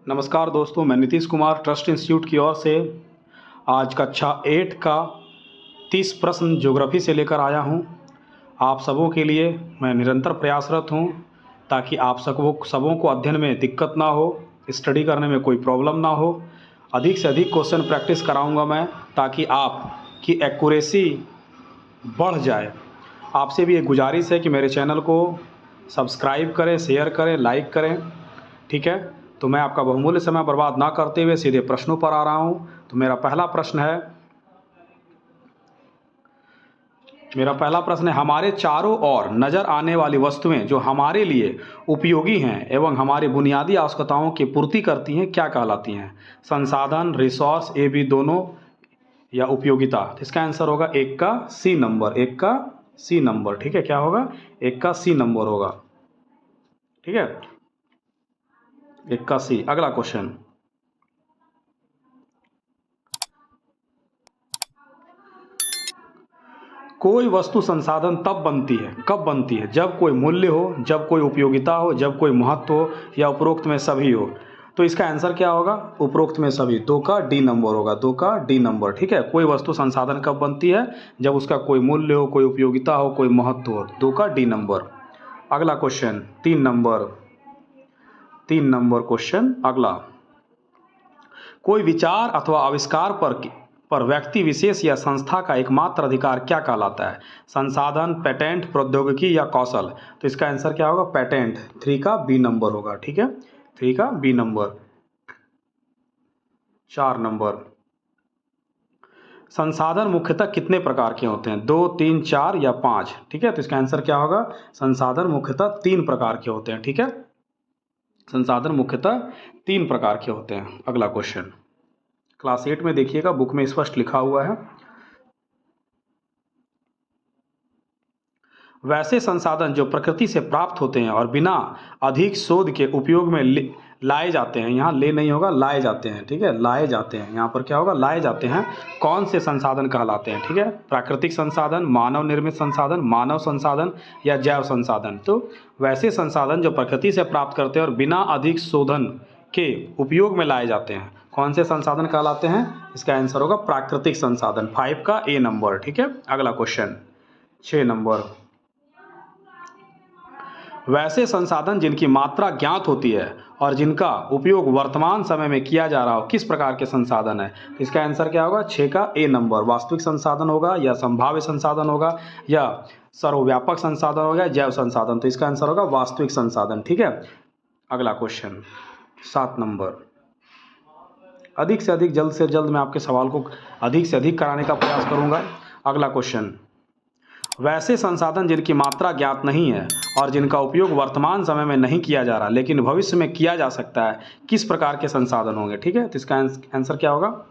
नमस्कार दोस्तों, मैं नीतीश कुमार ट्रस्ट इंस्टीट्यूट की ओर से आज कक्षा 8 का 30 प्रश्न ज्योग्राफी से लेकर आया हूं। आप सबों के लिए मैं निरंतर प्रयासरत हूं ताकि आप सबों को अध्ययन में दिक्कत ना हो, स्टडी करने में कोई प्रॉब्लम ना हो। अधिक से अधिक क्वेश्चन प्रैक्टिस कराऊंगा मैं ताकि आपकी एक्यूरेसी बढ़ जाए। आपसे भी एक गुजारिश है कि मेरे चैनल को सब्सक्राइब करें, शेयर करें, लाइक करें, ठीक है। तो मैं आपका बहुमूल्य समय बर्बाद ना करते हुए सीधे प्रश्नों पर आ रहा हूं। तो मेरा पहला प्रश्न है हमारे चारों ओर नज़र आने वाली वस्तुएं जो हमारे लिए उपयोगी हैं एवं हमारी बुनियादी आवश्यकताओं की पूर्ति करती हैं, क्या कहलाती हैं? संसाधन, रिसोर्स, ए बी दोनों या उपयोगिता? तो इसका आंसर होगा एक का सी नंबर, ठीक है। क्या होगा? एक का सी नंबर होगा, ठीक है, एक का सी। अगला क्वेश्चन, कोई वस्तु संसाधन तब बनती है, कब बनती है? जब कोई मूल्य हो, जब कोई उपयोगिता हो, जब कोई महत्व हो, या उपरोक्त में सभी हो। तो इसका आंसर क्या होगा? उपरोक्त में सभी। दो का डी नंबर होगा, दो का डी नंबर, ठीक है। कोई वस्तु संसाधन कब बनती है? जब उसका कोई मूल्य हो, कोई उपयोगिता हो, कोई महत्व हो। दो का डी नंबर। अगला क्वेश्चन, तीन नंबर क्वेश्चन अगला, कोई विचार अथवा आविष्कार पर व्यक्ति विशेष या संस्था का एकमात्र अधिकार क्या कहलाता है? संसाधन, पेटेंट, प्रौद्योगिकी या कौशल? तो इसका आंसर क्या होगा? पेटेंट। 3 का बी नंबर होगा, ठीक है, 3 का बी नंबर। 4 नंबर, संसाधन मुख्यतः कितने प्रकार के होते हैं? 2, 3, 4 या 5? ठीक है, तो इसका आंसर क्या होगा? संसाधन मुख्यतः 3 प्रकार के होते हैं, ठीक है। संसाधन मुख्यतः 3 प्रकार के होते हैं। अगला क्वेश्चन, क्लास 8 में देखिएगा, बुक में स्पष्ट लिखा हुआ है। वैसे संसाधन जो प्रकृति से प्राप्त होते हैं और बिना अधिक शोध के उपयोग में लाए जाते हैं, यहाँ ले नहीं होगा, लाए जाते हैं, ठीक है, लाए जाते हैं। यहाँ पर क्या होगा? लाए जाते हैं। कौन से संसाधन कहलाते हैं? ठीक है, प्राकृतिक संसाधन, मानव निर्मित संसाधन, मानव संसाधन या जैव संसाधन? तो वैसे संसाधन जो प्रकृति से प्राप्त करते हैं और बिना अधिक शोधन के उपयोग में लाए जाते हैं, कौन से संसाधन कहलाते हैं? इसका आंसर होगा प्राकृतिक संसाधन। 5 का ए नंबर, ठीक है। अगला क्वेश्चन, 6 नंबर, वैसे संसाधन जिनकी मात्रा ज्ञात होती है और जिनका उपयोग वर्तमान समय में किया जा रहा हो, किस प्रकार के संसाधन है? इसका आंसर क्या होगा? 6 का ए नंबर। वास्तविक संसाधन होगा या संभाव्य संसाधन होगा या सर्वव्यापक संसाधन होगा, जैव संसाधन? तो इसका आंसर होगा वास्तविक संसाधन, ठीक है। अगला क्वेश्चन, 7 नंबर, अधिक से अधिक, जल्द से जल्द मैं आपके सवाल को अधिक से अधिक कराने का प्रयास करूंगा। अगला क्वेश्चन, वैसे संसाधन जिनकी मात्रा ज्ञात नहीं है और जिनका उपयोग वर्तमान समय में नहीं किया जा रहा लेकिन भविष्य में किया जा सकता है, किस प्रकार के संसाधन होंगे? ठीक है, तो इसका आंसर क्या होगा?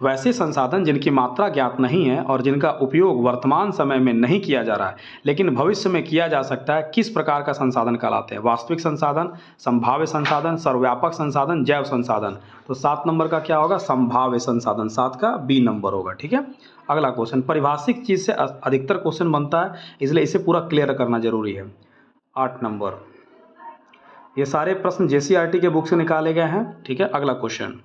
वैसे संसाधन जिनकी मात्रा ज्ञात नहीं है और जिनका उपयोग वर्तमान समय में नहीं किया जा रहा है लेकिन भविष्य में किया जा सकता है, किस प्रकार का संसाधन कहलाते हैं? वास्तविक संसाधन, संभाव्य संसाधन, सर्वव्यापक संसाधन, जैव संसाधन? तो 7 नंबर का क्या होगा? संभाव्य संसाधन। 7 का बी नंबर होगा, ठीक है। अगला क्वेश्चन, पारिभाषिक चीज से अधिकतर क्वेश्चन बनता है, इसलिए इसे पूरा क्लियर करना जरूरी है। 8 नंबर, ये सारे प्रश्न जेसीईआरटी के बुक से निकाले गए हैं, ठीक है। अगला क्वेश्चन,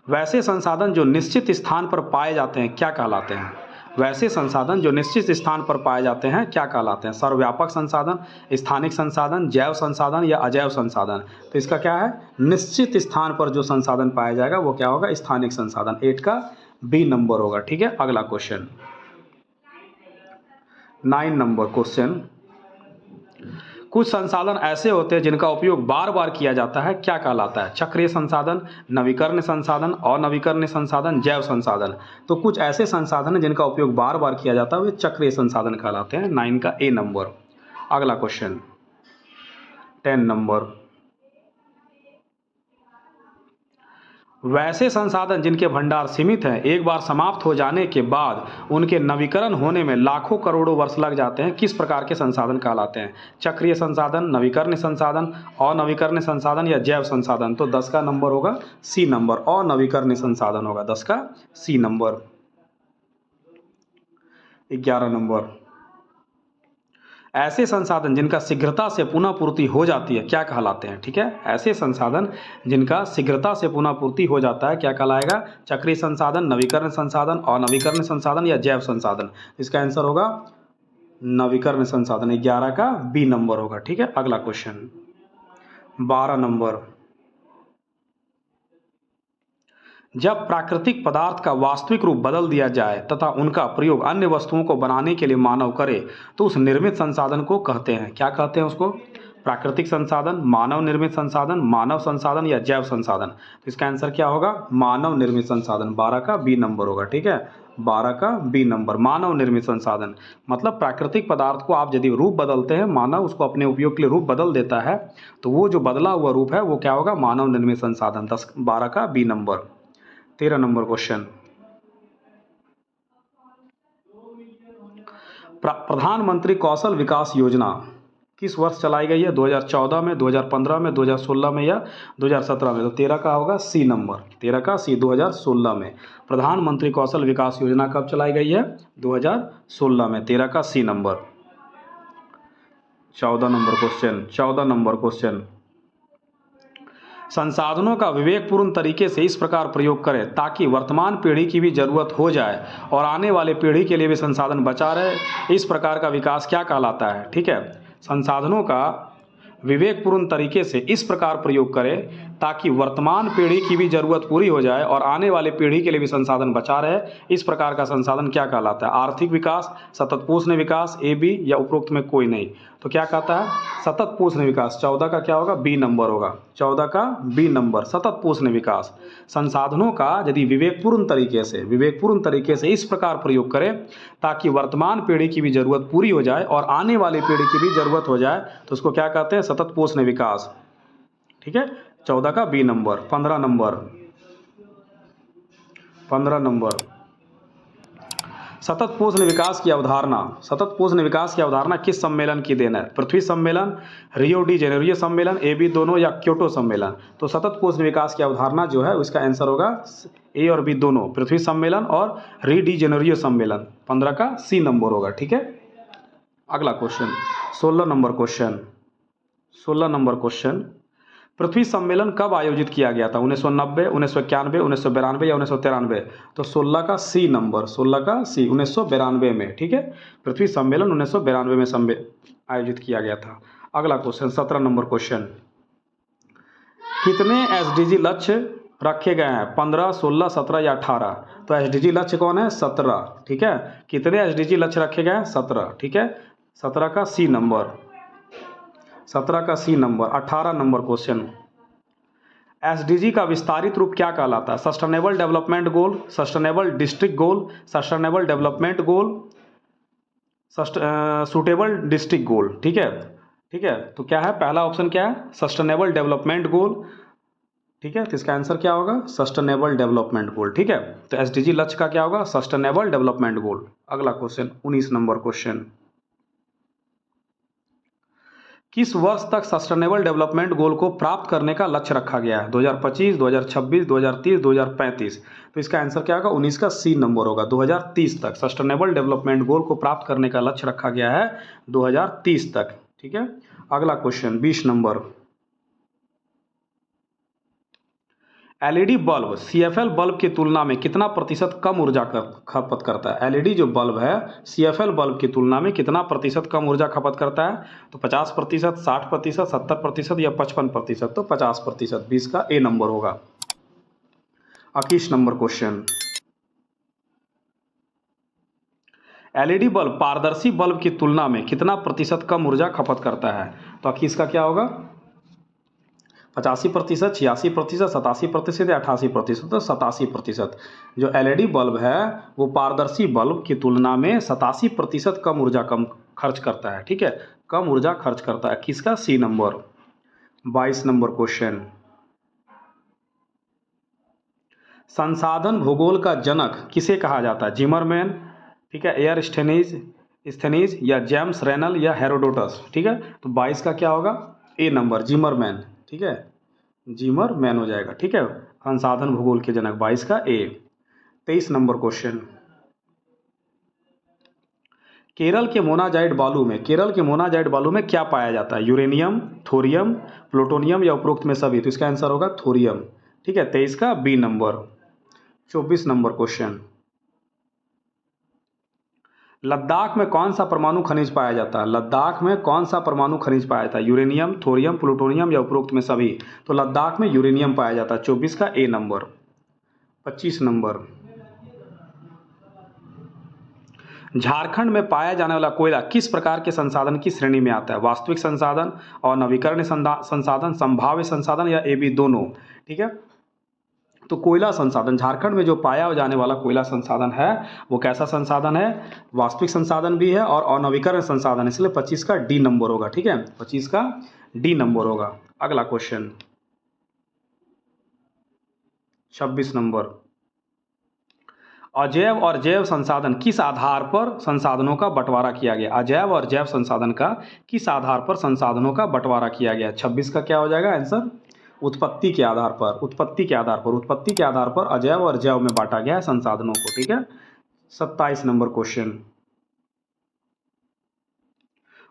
वैसे संसाधन जो निश्चित स्थान पर पाए जाते हैं क्या कहलाते हैं? वैसे संसाधन जो निश्चित स्थान पर पाए जाते हैं क्या कहलाते हैं? सर्वव्यापक संसाधन, स्थानिक संसाधन, जैव संसाधन या अजैव संसाधन? तो इसका क्या है? निश्चित स्थान पर जो संसाधन पाया जाएगा वो क्या होगा? स्थानिक संसाधन। 8 का बी नंबर होगा, ठीक है। अगला क्वेश्चन, 9 नंबर क्वेश्चन, कुछ संसाधन ऐसे होते हैं जिनका उपयोग बार बार किया जाता है, क्या कहलाता है? चक्रीय संसाधन, नवीकरणीय संसाधन, अनवीकरणीय संसाधन, जैव संसाधन? तो कुछ ऐसे संसाधन हैं जिनका उपयोग बार बार किया जाता है, वे चक्रीय संसाधन कहलाते हैं। 9 का ए नंबर। अगला क्वेश्चन, 10 नंबर, वैसे संसाधन जिनके भंडार सीमित हैं, एक बार समाप्त हो जाने के बाद उनके नवीकरण होने में लाखों करोड़ों वर्ष लग जाते हैं, किस प्रकार के संसाधन कहलाते हैं? चक्रीय संसाधन, नवीकरणीय संसाधन, अनवीकरणीय संसाधन या जैव संसाधन? तो 10 का नंबर होगा सी नंबर, अनवीकरणीय संसाधन होगा, 10 का सी नंबर। 11 नंबर, ऐसे संसाधन जिनका शीघ्रता से पुनः पूर्ति हो जाती है क्या कहलाते हैं? ठीक है, ऐसे संसाधन जिनका शीघ्रता से पुनः पूर्ति हो जाता है क्या कहलाएगा? चक्रीय संसाधन, नवीकरण संसाधन, अनवीकरण संसाधन या जैव संसाधन। इसका आंसर होगा नवीकरण संसाधन। 11 का बी नंबर होगा। ठीक है, अगला क्वेश्चन 12 नंबर। जब प्राकृतिक पदार्थ का वास्तविक रूप बदल दिया जाए तथा उनका प्रयोग अन्य वस्तुओं को बनाने के लिए मानव करे तो उस निर्मित संसाधन को कहते हैं, क्या कहते हैं उसको? प्राकृतिक संसाधन, मानव निर्मित संसाधन, मानव संसाधन या जैव संसाधन। तो इसका आंसर क्या होगा? मानव निर्मित संसाधन। 12 का बी नंबर होगा। ठीक है, 12 का बी नंबर, मानव निर्मित संसाधन। मतलब प्राकृतिक पदार्थ को आप यदि रूप बदलते हैं, मानव उसको अपने उपयोग के लिए रूप बदल देता है, तो वो जो बदला हुआ रूप है वो क्या होगा? मानव निर्मित संसाधन। 12 का बी नंबर। 13 number question. प्रधानमंत्री कौशल विकास योजना किस वर्ष चलाई गई है? 2014 में, 2015 में, 2016 में या 2017 में? तो 13 का होगा सी नंबर। 13 का सी, 2016 में। प्रधानमंत्री कौशल विकास योजना कब चलाई गई है? 2016 में। 13 का C number. 14 number question. 14 number question. संसाधनों का विवेकपूर्ण तरीके से इस प्रकार प्रयोग करें ताकि वर्तमान पीढ़ी की भी जरूरत हो जाए और आने वाले पीढ़ी के लिए भी संसाधन बचा रहे, इस प्रकार का विकास क्या कहलाता है? ठीक है, संसाधनों का विवेकपूर्ण तरीके से इस प्रकार प्रयोग करें ताकि वर्तमान पीढ़ी की भी जरूरत पूरी हो जाए और आने वाले पीढ़ी के लिए भी संसाधन बचा रहे, इस प्रकार का संसाधन क्या कहलाता है? आर्थिक विकास, सतत पोषण विकास, ए बी या उपरोक्त में कोई नहीं। तो क्या कहता है? सतत पोषण विकास। 14 का क्या होगा? बी नंबर होगा। 14 का बी नंबर, सतत पोषण विकास। संसाधनों का यदि विवेकपूर्ण तरीके से इस प्रकार प्रयोग करें ताकि वर्तमान पीढ़ी की भी जरूरत पूरी हो जाए और आने वाली पीढ़ी की भी जरूरत हो जाए, तो उसको क्या कहते हैं? सतत पोषण विकास। ठीक है, 14 का बी नंबर। 15 नंबर। 15 नंबर। सतत पोषण विकास की अवधारणा, सतत पोषण विकास की अवधारणा किस सम्मेलन की देन है? पृथ्वी सम्मेलन, रियो डी जेनेरियो सम्मेलन, ए बी दोनों या क्योटो सम्मेलन। तो सतत पोषण विकास की अवधारणा जो है उसका आंसर होगा ए और बी दोनों, पृथ्वी सम्मेलन और री डी जेनेरियो सम्मेलन। 15 का सी नंबर होगा। ठीक है, अगला question 16 number question. 16 number question. पृथ्वी सम्मेलन कब आयोजित किया गया था? 1990, 1991, 1992 या 1993? तो 16 का सी नंबर। 16 का सी, 1992 में। ठीक है, पृथ्वी सम्मेलन 1992 में आयोजित किया गया था। अगला क्वेश्चन 17 नंबर क्वेश्चन। कितने एसडीजी लक्ष्य रखे गए हैं? 15, 16, 17 या 18? तो एसडीजी लक्ष्य कौन है? 17। ठीक है, कितने एसडीजी लक्ष्य रखे गए हैं? 17। ठीक है, 17 का सी नंबर। 17 का C number. 18 number question. SDG का विस्तारित रूप क्या कहलाता है? Sustainable development goal, sustainable district goal, sustainable development goal, suitable district goal. ठीक है, ठीक है, तो क्या है? पहला ऑप्शन क्या है? सस्टेनेबल डेवलपमेंट गोल। ठीक है, तो इसका आंसर क्या होगा? सस्टेनेबल डेवलपमेंट गोल। ठीक है, तो एसडीजी लक्ष्य का क्या होगा? सस्टेनेबल डेवलपमेंट गोल। अगला क्वेश्चन 19 नंबर क्वेश्चन। किस वर्ष तक सस्टेनेबल डेवलपमेंट गोल को प्राप्त करने का लक्ष्य रखा गया है? 2025, 2026, 2030, 2035? तो इसका आंसर क्या होगा? 19 का सी नंबर होगा। 2030 तक सस्टेनेबल डेवलपमेंट गोल को प्राप्त करने का लक्ष्य रखा गया है 2030 तक। ठीक है, अगला question 20 number. LED bulb CFL bulb की तुलना में कितना प्रतिशत कम ऊर्जा खपत करता है? एलईडी जो बल्ब है सीएफएल बल्ब की तुलना में कितना प्रतिशत कम ऊर्जा खपत करता है? तो 50%, 60%, 70% या 55%? तो 50%। 20 का ए नंबर होगा। 21 नंबर क्वेश्चन। एलईडी बल्ब पारदर्शी बल्ब की तुलना में कितना प्रतिशत कम ऊर्जा खपत करता है? तो 21 का क्या होगा? 85%, 86%, 87% या 88%? तो 87%। जो एलईडी बल्ब है वो पारदर्शी बल्ब की तुलना में 87% कम ऊर्जा कम खर्च करता है। ठीक है, कम ऊर्जा खर्च करता है। किसका? C number. 22 number question. संसाधन भूगोल का जनक किसे कहा जाता है? जिमरमैन, ठीक है, एयर स्थेनीज या जेम्स रेनल या हेरोडोटस? ठीक है, तो 22 का क्या होगा? ए नंबर, जिमरमैन। ठीक है, जिमरमैन हो जाएगा। ठीक है, संसाधन भूगोल के जनक 22 का ए। 23 नंबर क्वेश्चन। केरल के मोनाजाइट बालू में क्या पाया जाता है? यूरेनियम, थोरियम, प्लूटोनियम या उपरोक्त में सभी? तो इसका आंसर होगा थोरियम। ठीक है, 23 का B number. 24 number question, Ladakh में कौन सा परमाणु खनिज पाया जाता है? लद्दाख में कौन सा परमाणु खनिज पाया जाता है? यूरेनियम, थोरियम, प्लूटोनियम या उपरोक्त में सभी? तो लद्दाख में यूरेनियम पाया जाता है। 24 का ए नंबर। 25 नंबर, झारखंड में पाया जाने वाला कोयला किस प्रकार के संसाधन की श्रेणी में आता है? वास्तविक संसाधन और नवीकरणीय संसाधन, संभाव्य संसाधन या ए बी दोनों? ठीक है, तो कोयला संसाधन, झारखंड में जो पाया जाने वाला कोयला संसाधन है वो कैसा संसाधन है? वास्तविक संसाधन भी है और अनवीकरण संसाधन, इसलिए 25 का डी नंबर होगा। ठीक है, 25 का डी नंबर होगा। अगला क्वेश्चन 26 नंबर, अजैव और जैव संसाधन किस आधार पर संसाधनों का बंटवारा किया गया? अजैव और जैव संसाधन का किस आधार पर संसाधनों का बंटवारा किया गया? 26 का क्या हो जाएगा आंसर? उत्पत्ति के आधार पर। उत्पत्ति के आधार पर अजैव और जैव में बांटा गया है संसाधनों को। ठीक है, 27 नंबर क्वेश्चन,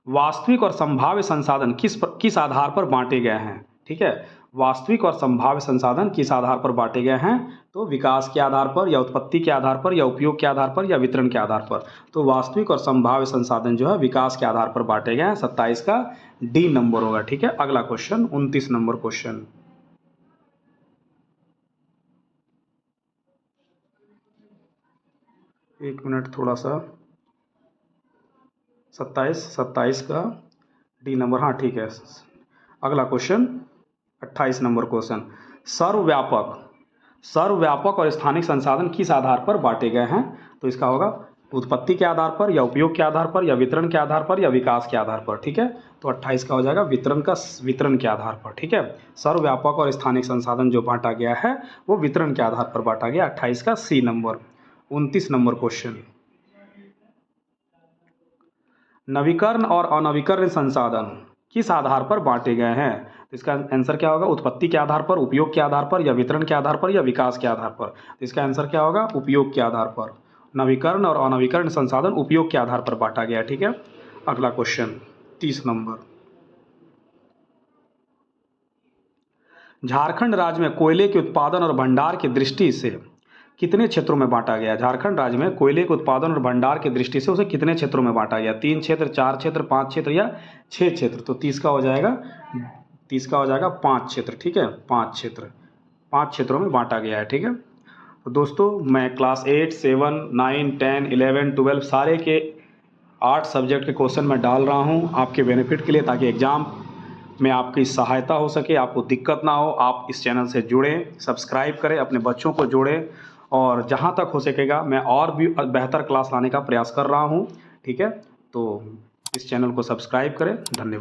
वास्तविक और संभाव्य संसाधन किस आधार पर बांटे गए हैं? ठीक है, वास्तविक और संभाव्य संसाधन किस आधार पर बांटे गए हैं? तो विकास के आधार पर या उत्पत्ति के आधार पर या उपयोग के आधार पर या वितरण के आधार पर? तो वास्तविक और संभाव्य संसाधन जो है विकास के आधार पर बांटे गए हैं। 27 का डी नंबर होगा। ठीक है, अगला क्वेश्चन 29 नंबर क्वेश्चन, एक मिनट थोड़ा सा, 27 का डी नंबर, हाँ ठीक है। अगला क्वेश्चन 28 नंबर क्वेश्चन, सर्वव्यापक और स्थानिक संसाधन किस आधार पर बांटे गए हैं? तो इसका होगा उत्पत्ति के आधार पर या उपयोग के आधार पर या वितरण के आधार पर या विकास के आधार पर। ठीक है, तो 28 का हो जाएगा वितरण के आधार पर। ठीक है, सर्वव्यापक और स्थानिक संसाधन जो बांटा गया है वो वितरण के आधार पर बांटा गया। 28 का सी नंबर। 29 नंबर क्वेश्चन, नवीकरण और अनवीकरण संसाधन किस आधार पर बांटे गए हैं? तो इसका आंसर क्या होगा? उत्पत्ति के आधार पर, उपयोग के आधार पर या वितरण के आधार पर या विकास के आधार पर? तो इसका आंसर क्या होगा? उपयोग के आधार पर। नवीकरण और अनवीकरण संसाधन उपयोग के आधार पर बांटा गया। ठीक है, अगला क्वेश्चन 30 नंबर, झारखंड राज्य में कोयले के उत्पादन और भंडार की दृष्टि से कितने क्षेत्रों में बांटा गया? झारखंड राज्य में कोयले के उत्पादन और भंडार की दृष्टि से उसे कितने क्षेत्रों में बांटा गया? 3 क्षेत्र, 4 क्षेत्र, 5 क्षेत्र या 6 क्षेत्र? तो 30 का हो जाएगा 5 क्षेत्र। ठीक है, 5 क्षेत्रों में बांटा गया है। ठीक है, तो दोस्तों मैं क्लास 8, 7, 9, 10, 11, 12 सारे के 8 सब्जेक्ट के क्वेश्चन मैं डाल रहा हूँ आपके बेनिफिट के लिए, ताकि एग्ज़ाम में आपकी सहायता हो सके, आपको दिक्कत ना हो। आप इस चैनल से जुड़ें, सब्सक्राइब करें, अपने बच्चों को जोड़ें, और जहाँ तक हो सकेगा मैं और भी बेहतर क्लास लाने का प्रयास कर रहा हूँ। ठीक है, तो इस चैनल को सब्सक्राइब करें। धन्यवाद।